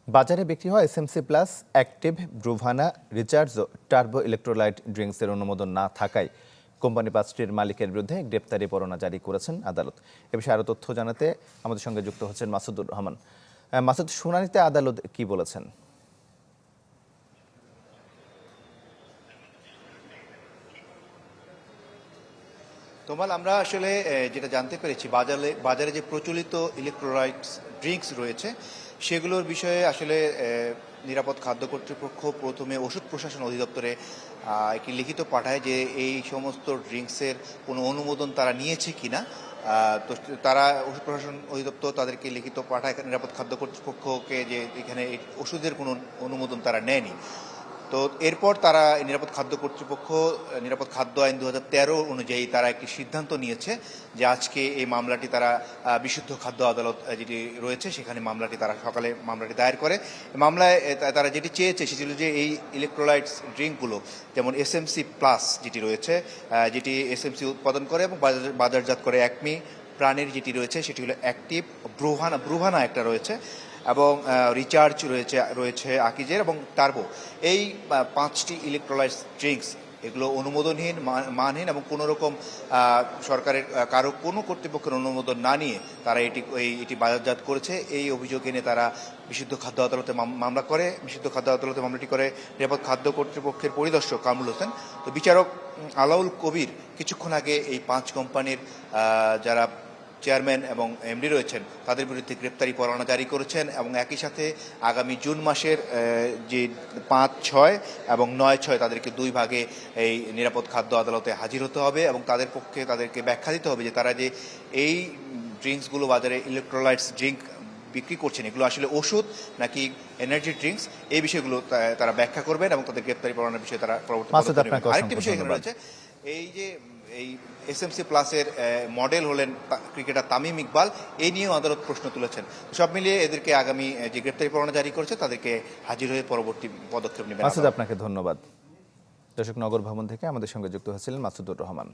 বাজারে বিক্রি হয় এসএমসি প্লাস, অ্যাক্টিভ, ব্রুভানা, রিচার্জ ও টার্বো ইলেকট্রোলাইট ড্রিঙ্কসের অনুমোদন না থাকায় কোম্পানি পাঁচটির মালিকের বিরুদ্ধে গ্রেপ্তারি পরোয়ানা জারি করেছেন আদালত। এ বিষয়ে আরও তথ্য জানাতে আমাদের সঙ্গে যুক্ত হচ্ছেন মাসুদুর রহমান। মাসুদ, শুনানিতে আদালত কি বলেছেন? তোমাল, আমরা আসলে যেটা জানতে পেরেছি, বাজারে যে প্রচলিত ইলেকট্রোলাইটস ড্রিঙ্কস রয়েছে সেগুলোর বিষয়ে আসলে নিরাপদ খাদ্য কর্তৃপক্ষ প্রথমে ওষুধ প্রশাসন অধিদপ্তরে একটি লিখিত পাঠায় যে এই সমস্ত ড্রিঙ্কসের কোনো অনুমোদন তারা নিয়েছে কিনা। তো তারা ওষুধ প্রশাসন অধিদপ্তর তাদেরকে লিখিত পাঠায় নিরাপদ খাদ্য কর্তৃপক্ষকে যে এখানে ওষুধের কোনো অনুমোদন তারা নেয়নি। তো এরপর তারা নিরাপদ খাদ্য কর্তৃপক্ষ নিরাপদ খাদ্য আইন 2013 অনুযায়ী তারা একটি সিদ্ধান্ত নিয়েছে যে আজকে এই মামলাটি তারা বিশুদ্ধ খাদ্য আদালত যেটি রয়েছে সেখানে তারা সকালে মামলাটি দায়ের করে। মামলায় তারা যেটি চেয়েছে সেটি হল যে এই ইলেকট্রোলাইটস ড্রিঙ্কগুলো, যেমন এসএমসি প্লাস যেটি রয়েছে, যেটি এসএমসি উৎপাদন করে এবং বাজারজাত করে অ্যাকমি, প্রাণীর যেটি রয়েছে সেটি হলো অ্যাক্টিভ, ব্রুভানা একটা রয়েছে, এবং রিচার্জ রয়েছে আকিজের, এবং টার্বো। এই পাঁচটি ইলেকট্রোলাইটস ড্রিঙ্কস এগুলো অনুমোদনহীন, মানহীন এবং কোনো রকম সরকারের কোনো কর্তৃপক্ষের অনুমোদন না নিয়ে তারা এটি বাজারজাত করেছে। এই অভিযোগ এনে তারা বিশুদ্ধ খাদ্য আদালতে মামলা করে। বিশুদ্ধ খাদ্য আদালতে মামলাটি করে নিরাপদ খাদ্য কর্তৃপক্ষের পরিদর্শক কামরুল হোসেন। তো বিচারক আলাউল কবির কিছুক্ষণ আগে এই পাঁচ কোম্পানির যারা চেয়ারম্যান এবং এমডি রয়েছেন তাদের বিরুদ্ধে গ্রেপ্তারি পরোয়ানা জারি করেছেন, এবং একই সাথে আগামী জুন মাসের যে 5, 6 এবং 9, 6 তাদেরকে দুই ভাগে এই নিরাপদ খাদ্য আদালতে হাজির হতে হবে এবং তাদেরকে ব্যাখ্যা দিতে হবে যে তারা যে এই ড্রিঙ্কসগুলো বাজারে ইলেকট্রোলাইটস ড্রিঙ্ক বিক্রি করছেন এগুলো আসলে ওষুধ নাকি এনার্জি ড্রিঙ্কস, এই বিষয়গুলো তারা ব্যাখ্যা করবেন এবং তাদের গ্রেপ্তারি পরোয়ানার বিষয়ে তারা পরবর্তী আরেকটি বিষয় এখানে রয়েছে। এই এসএমসি প্লাসের মডেল হলেন ক্রিকেটার তামিম ইকবাল, এই নিয়েও আদালত প্রশ্ন তুলেছেন। সব মিলিয়ে এদেরকে আগামী যে গ্রেপ্তারি পরোয়ানা জারি করেছে তাদেরকে হাজির হয়ে পরবর্তী পদক্ষেপ নেবেন। আপনাকে ধন্যবাদ। দর্শক, নগর ভবন থেকে আমাদের সঙ্গে যুক্ত হয়েছিলেন মাসুদুর রহমান।